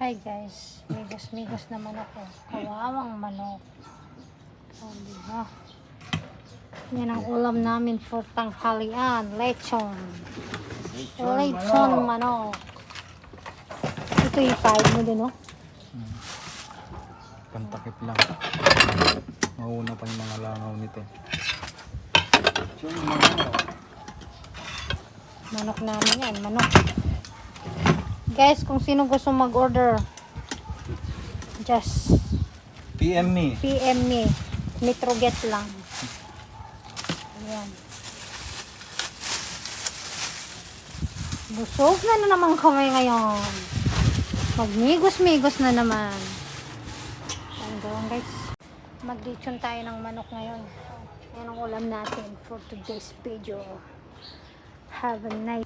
Hi guys, migos naman ako. Kawawang manok. Oh, diba? Yan ang ulam namin for tanghalian. Lechon. Lechon manok. Ito yung kain mo din, no? Pantakip lang. Mauna pa yung mga langaw nito. Manok namin yan, manok. Guys, kung sino gusto mag-order, just PM me. PM me. Metroget lang. Ayan. Busog na naman kami ngayon. Magmigos-migos na naman. Ayan doon guys. Mag-lechon tayo ng manok ngayon. Yan ang ulam natin for today's video. Have a nice